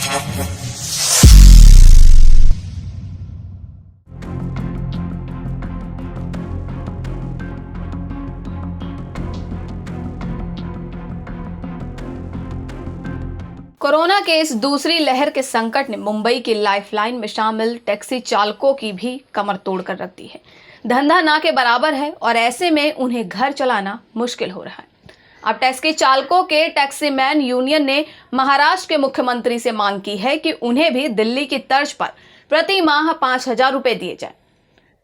Corona के इस दूसरी लहर के संकट ने मुंबई की लाइफलाइन में शामिल टैक्सी चालकों की भी कमर तोड़ कर रख दी है। धंधा ना के बराबर है और ऐसे में उन्हें घर चलाना मुश्किल हो रहा है। अब टैक्सी चालकों के टैक्सीमैन यूनियन ने महाराष्ट्र के मुख्यमंत्री से मांग की है कि उन्हें भी दिल्ली की तर्ज पर प्रति माह 5,000 रुपए दिए जाए।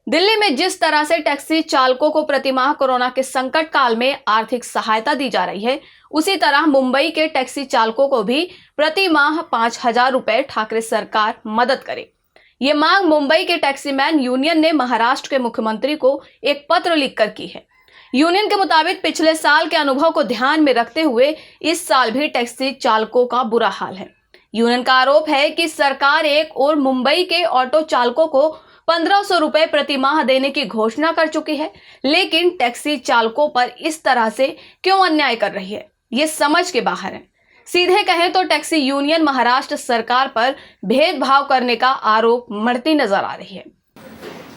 दिल्ली में जिस तरह से टैक्सी चालकों को प्रतिमाह कोरोना के संकट काल में आर्थिक सहायता दी जा रही है, उसी तरह मुंबई के टैक्सी चालकों को भी प्रति माह 5,000 रुपए ठाकरे सरकार मदद करे। ये मांग मुंबई के टैक्सीमैन यूनियन ने महाराष्ट्र के मुख्यमंत्री को एक पत्र लिखकर की है। यूनियन के मुताबिक पिछले साल के अनुभव को ध्यान में रखते हुए इस साल भी टैक्सी चालकों का बुरा हाल है। यूनियन का आरोप है कि सरकार एक और मुंबई के ऑटो चालकों को 1,500 रुपए प्रति माह देने की घोषणा कर चुकी है, लेकिन टैक्सी चालकों पर इस तरह से क्यों अन्याय कर रही है, ये समझ के बाहर है। सीधे कहें तो टैक्सी यूनियन महाराष्ट्र सरकार पर भेदभाव करने का आरोप मढ़ती नजर आ रही है।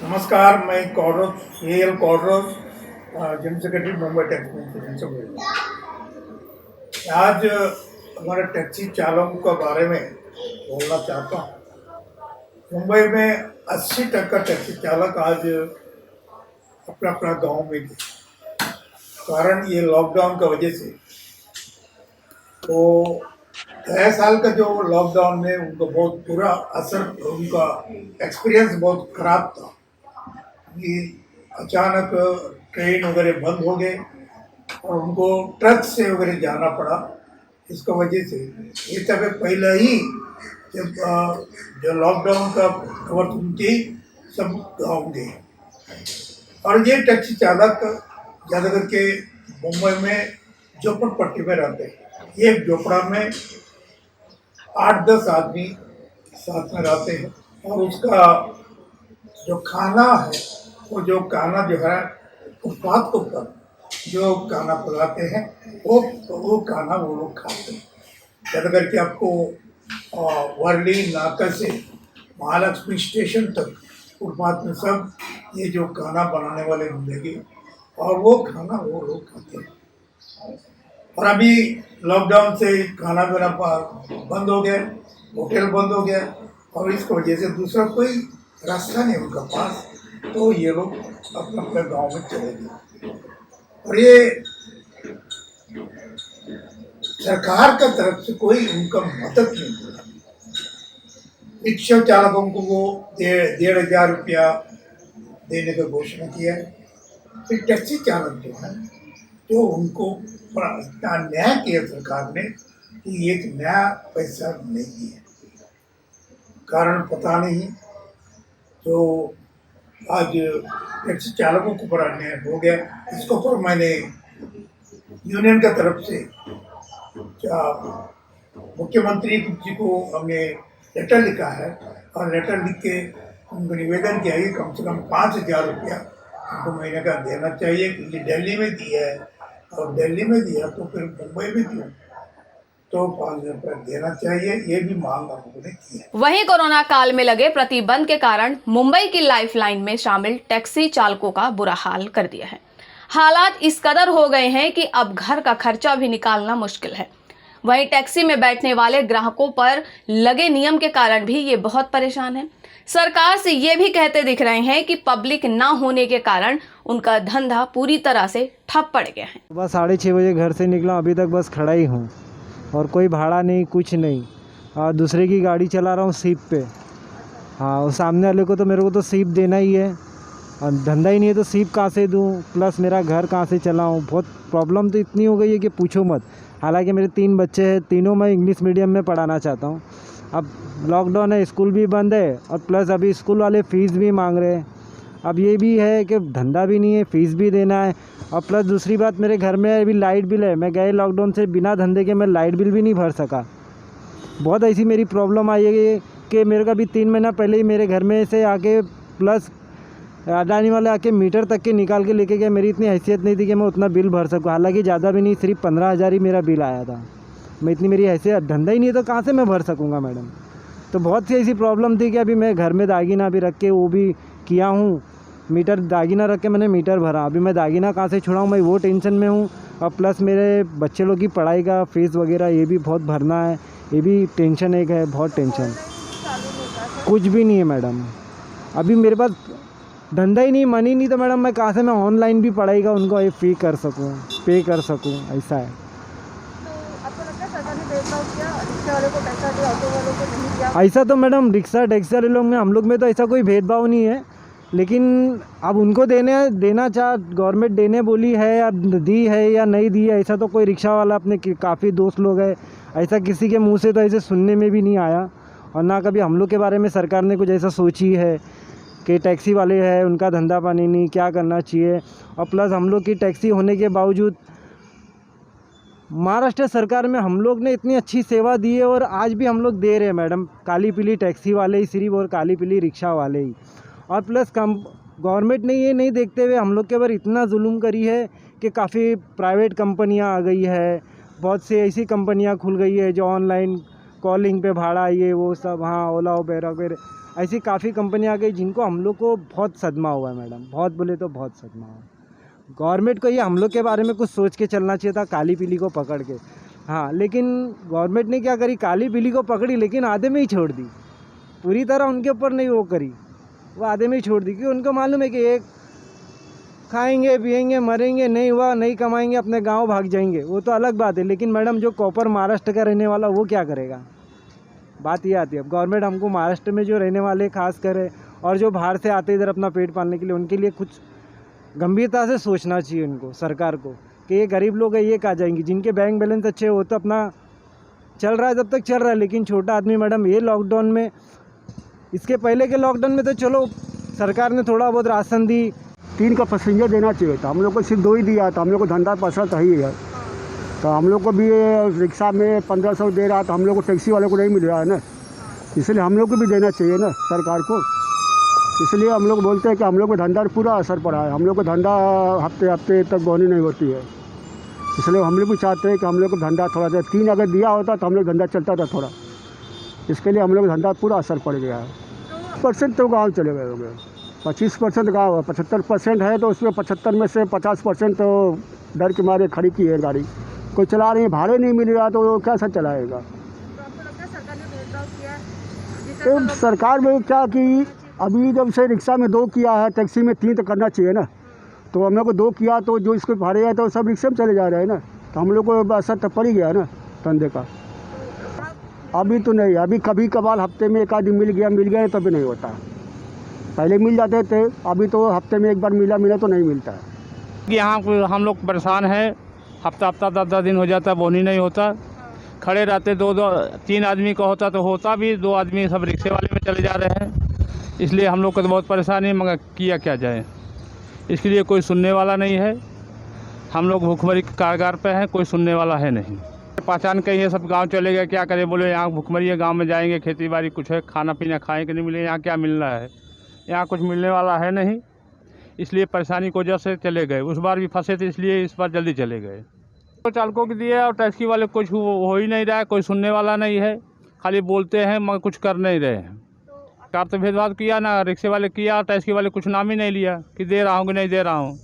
नमस्कार, मैं कॉडरोस general secretary Mumbai taxi association से बोल रहा हूँ। आज हमारे टैक्सी चालकों के बारे में बोलना चाहता हूँ। मुंबई में 80% टैक्सी चालक आज अपना अपना गांव में गए, कारण ये लॉकडाउन की वजह से। तो गए साल का जो लॉकडाउन में उनको बहुत बुरा असर, उनका एक्सपीरियंस बहुत ख़राब था कि अचानक ट्रेन वगैरह बंद हो गए और उनको ट्रक से वगैरह जाना पड़ा। इसका वजह से ये तब पहले ही जब जो लॉकडाउन का खबर सुनते ही सब गाँव गए। और ये टैक्सी चालक ज़्यादा करके मुंबई में झोपड़पट्टी में रहते हैं। एक झोपड़ा में 8-10 आदमी साथ में रहते हैं और उसका जो खाना है, वो जो खाना जो है फुटपाथ के ऊपर जो खाना खिलाते हैं वो खाना वो लोग खाते हैं। ज़्यादा करके आपको वर्ली नाका से महालक्ष्मी स्टेशन तक फुटपाथ में सब ये जो खाना बनाने वाले मिलेंगे और वो खाना वो लोग खाते हैं। और अभी लॉकडाउन से खाना पीना बंद हो गया, होटल बंद हो गया और इसकी वजह से दूसरा कोई रास्ता नहीं उनका पास, तो ये लोग अपने अपने गांव में चले गए। और ये सरकार का तरफ से कोई उनका मदद नहीं मिला। रिक्शा चालकों को वो 1,500 रुपया देने का घोषणा किया है। फिर टैक्सी चालक जो है, जो उनको इतना न्याय किया सरकार ने कि एक नया पैसा नहीं है, कारण पता नहीं। तो आज टैक्सी चालकों को बड़ा अन्याय हो गया। इसके ऊपर मैंने यूनियन की तरफ से मुख्यमंत्री जी को हमने लेटर लिखा है और लेटर लिख के उनको निवेदन किया कि कम से कम 5,000 रुपया उनको महीने का देना चाहिए, क्योंकि दिल्ली में दिया है और दिल्ली में दिया तो फिर मुंबई में क्यों, तो 5,000 रुपया देना चाहिए, ये भी मांग हम लोगों ने की है। वहीं कोरोना काल में लगे प्रतिबंध के कारण मुंबई की लाइफलाइन में शामिल टैक्सी चालकों का बुरा हाल कर दिया है। हालात इस कदर हो गए हैं कि अब घर का खर्चा भी निकालना मुश्किल है। वहीं टैक्सी में बैठने वाले ग्राहकों पर लगे नियम के कारण भी ये बहुत परेशान है। सरकार से ये भी कहते दिख रहे हैं कि पब्लिक ना होने के कारण उनका धंधा पूरी तरह से ठप पड़ गया है। सुबह 6:30 बजे घर से निकला, अभी तक बस खड़ा ही हूँ और कोई भाड़ा नहीं, कुछ नहीं। और दूसरे की गाड़ी चला रहा हूँ सीप पे। हाँ, और सामने वाले को तो मेरे को तो सीप देना ही है और धंधा ही नहीं है तो सीप कहाँ से दूँ, प्लस मेरा घर कहाँ से चलाऊँ। बहुत प्रॉब्लम तो इतनी हो गई है कि पूछो मत। हालांकि मेरे 3 बच्चे हैं, तीनों मैं इंग्लिश मीडियम में पढ़ाना चाहता हूँ। अब लॉकडाउन है, स्कूल भी बंद है और प्लस अभी स्कूल वाले फ़ीस भी मांग रहे हैं। अब ये भी है कि धंधा भी नहीं है, फ़ीस भी देना है और प्लस दूसरी बात, मेरे घर में अभी लाइट बिल है। मैं गए लॉकडाउन से बिना धंधे के मैं लाइट बिल भी नहीं भर सका। बहुत ऐसी मेरी प्रॉब्लम आई है कि मेरे को अभी 3 महीना पहले ही मेरे घर में से आके प्लस अडानी वाले आके मीटर तक के निकाल के लेके गए। मेरी इतनी हैसियत नहीं थी कि मैं उतना बिल भर सकूँ। हालांकि ज़्यादा भी नहीं, सिर्फ 15,000 ही मेरा बिल आया था। मैं इतनी मेरी हैसियत धंधा ही नहीं है तो कहाँ से मैं भर सकूँगा मैडम। तो बहुत सी ऐसी प्रॉब्लम थी कि अभी मैं घर में दागीना भी रख के वो भी किया हूँ, मीटर दागीना रख के मैंने मीटर भरा, अभी मैं दागीना कहाँ से छुड़ाऊँ, मैं वो टेंशन में हूँ। और प्लस मेरे बच्चे लोग की पढ़ाई का फीस वगैरह ये भी बहुत भरना है, ये भी टेंशन एक है, बहुत टेंशन। कुछ भी नहीं है मैडम, अभी मेरे पास धंधा ही नहीं, मनी नहीं, तो मैडम मैं कहाँ से मैं ऑनलाइन भी पढ़ाई का उनको ये पे कर सकूँ, ऐसा है। आपको लगता है सरकार ने भेदभाव किया, रिक्शा वालों को पैसा दिया, ऑटो वालों को नहीं दिया? ऐसा तो मैडम रिक्शा टैक्सी वाले लोग में हम लोग में तो ऐसा कोई भेदभाव नहीं है, लेकिन अब उनको देना चाह गवर्नमेंट देने बोली है या दी है या नहीं दी है, ऐसा तो कोई रिक्शा वाला अपने काफ़ी दोस्त लोग हैं, ऐसा किसी के मुंह से तो ऐसे सुनने में भी नहीं आया। और ना कभी हम लोग के बारे में सरकार ने कुछ ऐसा सोची है कि टैक्सी वाले हैं उनका धंधा पानी नहीं, क्या करना चाहिए। और प्लस हम लोग की टैक्सी होने के बावजूद महाराष्ट्र सरकार में हम लोग ने इतनी अच्छी सेवा दी है और आज भी हम लोग दे रहे हैं मैडम, काली पीली टैक्सी वाले ही सिर्फ और काली पीली रिक्शा वाले ही। और प्लस गवर्नमेंट ने ये नहीं देखते हुए हम लोग के ऊपर इतना जुल्म करी है कि काफ़ी प्राइवेट कंपनियां आ गई है, बहुत से ऐसी कंपनियां खुल गई है जो ऑनलाइन कॉलिंग पे भाड़ा ये वो सब, हाँ ओला उबेर वगैरह ऐसी काफ़ी कंपनियां आ गई जिनको हम लोग को बहुत सदमा हुआ है मैडम, बहुत बोले तो बहुत सदमा हुआ। गवर्नमेंट को ये हम लोग के बारे में कुछ सोच के चलना चाहिए था, काली पीली को पकड़ के। हाँ, लेकिन गवर्नमेंट ने क्या करी, काली पीली को पकड़ी लेकिन आधे में ही छोड़ दी, पूरी तरह उनके ऊपर नहीं वो करी, वो आधे में ही छोड़ दी, क्योंकि उनको मालूम है कि एक खाएंगे पिएंगे मरेंगे, नहीं हुआ नहीं कमाएंगे अपने गांव भाग जाएंगे, वो तो अलग बात है। लेकिन मैडम जो प्रॉपर महाराष्ट्र का रहने वाला वो क्या करेगा, बात ये आती है। अब गवर्नमेंट हमको महाराष्ट्र में जो रहने वाले खास कर और जो बाहर से आते इधर अपना पेट पालने के लिए, उनके लिए कुछ गंभीरता से सोचना चाहिए उनको, सरकार को, कि ये गरीब लोग हैं ये कहाँ जाएंगे, जिनके बैंक बैलेंस अच्छे हो तो अपना चल रहा है, जब तक चल रहा है। लेकिन छोटा आदमी मैडम ये लॉकडाउन में, इसके पहले के लॉकडाउन में तो चलो सरकार ने थोड़ा बहुत राशन दी, 3 का पैसेंजर देना चाहिए था, हम लोग को सिर्फ 2 ही दिया था, हम लोग को धंधा पसंद ही है। तो हम लोग को भी रिक्शा में 1500 दे रहा था, हम लोग को टैक्सी वाले को नहीं मिल रहा है ना, इसलिए हम लोग को भी देना चाहिए ना सरकार को। इसलिए हम लोग बोलते हैं कि हम लोग को धंधा पूरा असर पड़ा है, हम लोग को धंधा हफ्ते तक बोनी नहीं होती है, इसलिए हम लोग भी चाहते हैं कि हम लोग को धंधा थोड़ा सा 3 अगर दिया होता तो हम लोग धंधा चलता था थोड़ा, इसके लिए हम लोग धंधा पूरा असर पड़ गया है। 50% तो गाँव चले गए होंगे, 25% गाँव है, 75% है, तो उसमें 75 में से 50% तो डर के मारे खड़ी की है गाड़ी, कोई चला रही है, भाड़े नहीं मिल रहा तो वो कैसा चलाएगा। तो आपको लगता है सरकार ने भेदभाव किया? तो सरकार में क्या कि अभी जब से रिक्शा में 2 किया है, टैक्सी में 3 तो करना चाहिए ना, तो हम लोग को 2 किया तो जो इसको भाड़े है तो सब रिक्शे में चले जा रहे हैं ना, तो हम लोग को असर तो पड़ ही गया ना धंधे का। अभी तो नहीं, अभी कभी कभार हफ्ते में एक आदमी मिल गया तभी नहीं होता, पहले मिल जाते थे, अभी तो हफ्ते में एक बार मिला तो नहीं मिलता है। यहाँ हम लोग परेशान है, हफ्ता 10 दिन हो जाता है, बोनी नहीं होता, खड़े रहते 2-3 आदमी का होता तो होता भी, 2 आदमी सब रिक्शे वाले में चले जा रहे हैं, इसलिए हम लोग को तो बहुत परेशानी है, मगर किया क्या जाए, इसके लिए कोई सुनने वाला नहीं है, हम लोग भूखमरी के कागार पे हैं, कोई सुनने वाला है नहीं। पहचान के ये सब गांव चले गए, क्या करें, बोले यहाँ भूखमरी है, गांव में जाएंगे, खेती बाड़ी कुछ है, खाना पीना खाएंगे नहीं मिले, यहाँ क्या मिलना है, यहाँ कुछ मिलने वाला है नहीं, इसलिए परेशानी की वजह से चले गए। उस बार भी फंसे थे, इसलिए इस बार जल्दी चले गए। तो चालकों के दिए और टैक्सी वाले कुछ हो ही नहीं रहा है, कोई सुनने वाला नहीं है, खाली बोलते हैं मगर कुछ कर नहीं रहे हैं। सरकार तो भेदभाव किया ना, रिक्शे वाले किया, टैक्सी वाले कुछ नाम ही नहीं लिया कि दे रहा हूँ कि नहीं दे रहा हूँ,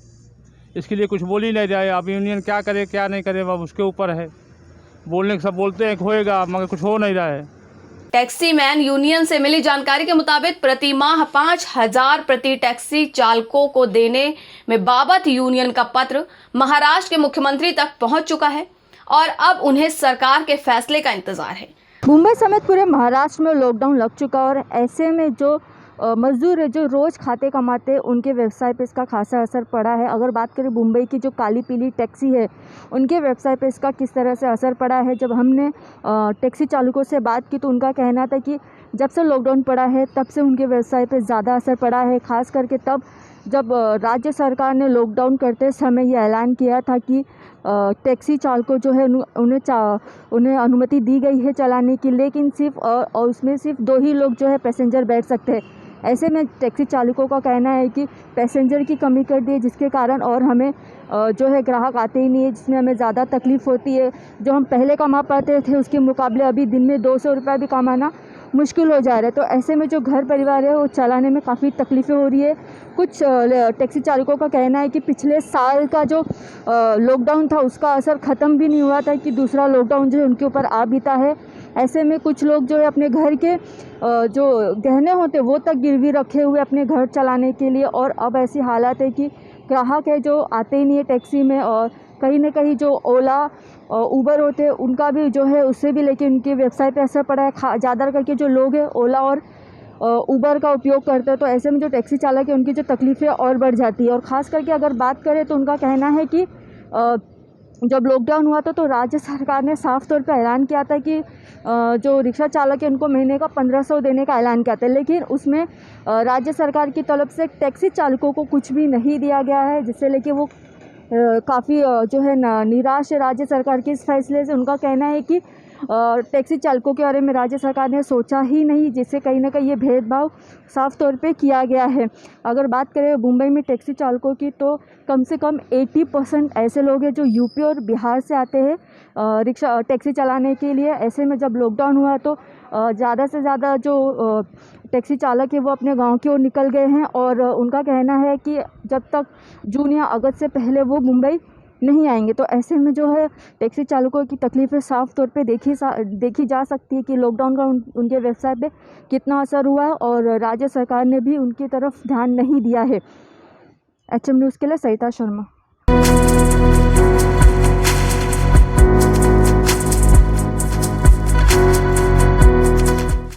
इसके लिए कुछ बोल ही नहीं जाए। अब यूनियन क्या करे क्या नहीं करे, अब उसके ऊपर है, बोलने के सब बोलते हैं कि होएगा, मगर कुछ हो नहीं रहा है। टैक्सी मैन यूनियन से मिली जानकारी के मुताबिक प्रति माह 5,000 प्रति टैक्सी चालकों को देने में बाबत यूनियन का पत्र महाराष्ट्र के मुख्यमंत्री तक पहुंच चुका है और अब उन्हें सरकार के फैसले का इंतजार है। मुंबई समेत पूरे महाराष्ट्र में लॉकडाउन लग चुका और ऐसे में जो मजदूर है जो रोज़ खाते कमाते उनके व्यवसाय पे इसका खासा असर पड़ा है। अगर बात करें मुंबई की जो काली पीली टैक्सी है उनके व्यवसाय पे इसका किस तरह से असर पड़ा है, जब हमने टैक्सी चालकों से बात की तो उनका कहना था कि जब से लॉकडाउन पड़ा है तब से उनके व्यवसाय पे ज़्यादा असर पड़ा है, खास करके तब जब राज्य सरकार ने लॉकडाउन करते समय ये ऐलान किया था कि टैक्सी चालकों जो है उन्हें अनुमति दी गई है चलाने की, लेकिन सिर्फ और उसमें सिर्फ 2 ही लोग जो है पैसेंजर बैठ सकते हैं। ऐसे में टैक्सी चालकों का कहना है कि पैसेंजर की कमी कर दी है, जिसके कारण और हमें जो है ग्राहक आते ही नहीं है, जिसमें हमें ज़्यादा तकलीफ़ होती है। जो हम पहले कमा पाते थे उसके मुकाबले अभी दिन में 200 रुपये भी कमाना मुश्किल हो जा रहा है। तो ऐसे में जो घर परिवार है वो चलाने में काफ़ी तकलीफ़ें हो रही है। कुछ टैक्सी चालकों का कहना है कि पिछले साल का जो लॉकडाउन था उसका असर ख़त्म भी नहीं हुआ था कि दूसरा लॉकडाउन जो है उनके ऊपर आ बीता है। ऐसे में कुछ लोग जो है अपने घर के जो गहने होते वो तक गिरवी रखे हुए अपने घर चलाने के लिए, और अब ऐसी हालत है कि ग्राहक है जो आते ही नहीं है टैक्सी में, और कहीं ना कहीं जो ओला ऊबर होते हैं उनका भी जो है उससे भी लेके उनके व्यवसाय पे असर पड़ा है। ज़्यादा करके जो लोग हैं ओला और ऊबर का उपयोग करते हैं, तो ऐसे में जो टैक्सी चालक है उनकी जो तकलीफ़ें और बढ़ जाती है। और ख़ास करके अगर बात करें तो उनका कहना है कि जब लॉकडाउन हुआ था तो राज्य सरकार ने साफ तौर पे ऐलान किया था कि जो रिक्शा चालक है उनको महीने का 1500 देने का ऐलान किया था, लेकिन उसमें राज्य सरकार की तरफ से टैक्सी चालकों को कुछ भी नहीं दिया गया है, जिससे लेके वो काफ़ी जो है निराश है राज्य सरकार के इस फैसले से। उनका कहना है कि टैक्सी चालकों के बारे में राज्य सरकार ने सोचा ही नहीं, जिससे कहीं ना कहीं ये भेदभाव साफ तौर पे किया गया है। अगर बात करें मुंबई में टैक्सी चालकों की तो कम से कम 80% ऐसे लोग हैं जो यूपी और बिहार से आते हैं रिक्शा टैक्सी चलाने के लिए। ऐसे में जब लॉकडाउन हुआ तो ज़्यादा से ज़्यादा जो टैक्सी चालक है वो अपने गांव की ओर निकल गए हैं, और उनका कहना है कि जब तक जून या अगस्त से पहले वो मुंबई नहीं आएंगे। तो ऐसे में जो है टैक्सी चालकों की तकलीफ़ें साफ तौर पे देखी जा सकती है कि लॉकडाउन का उनके व्यवसाय पे कितना असर हुआ है, और राज्य सरकार ने भी उनकी तरफ ध्यान नहीं दिया है। HM न्यूज़ के लिए सरिता शर्मा।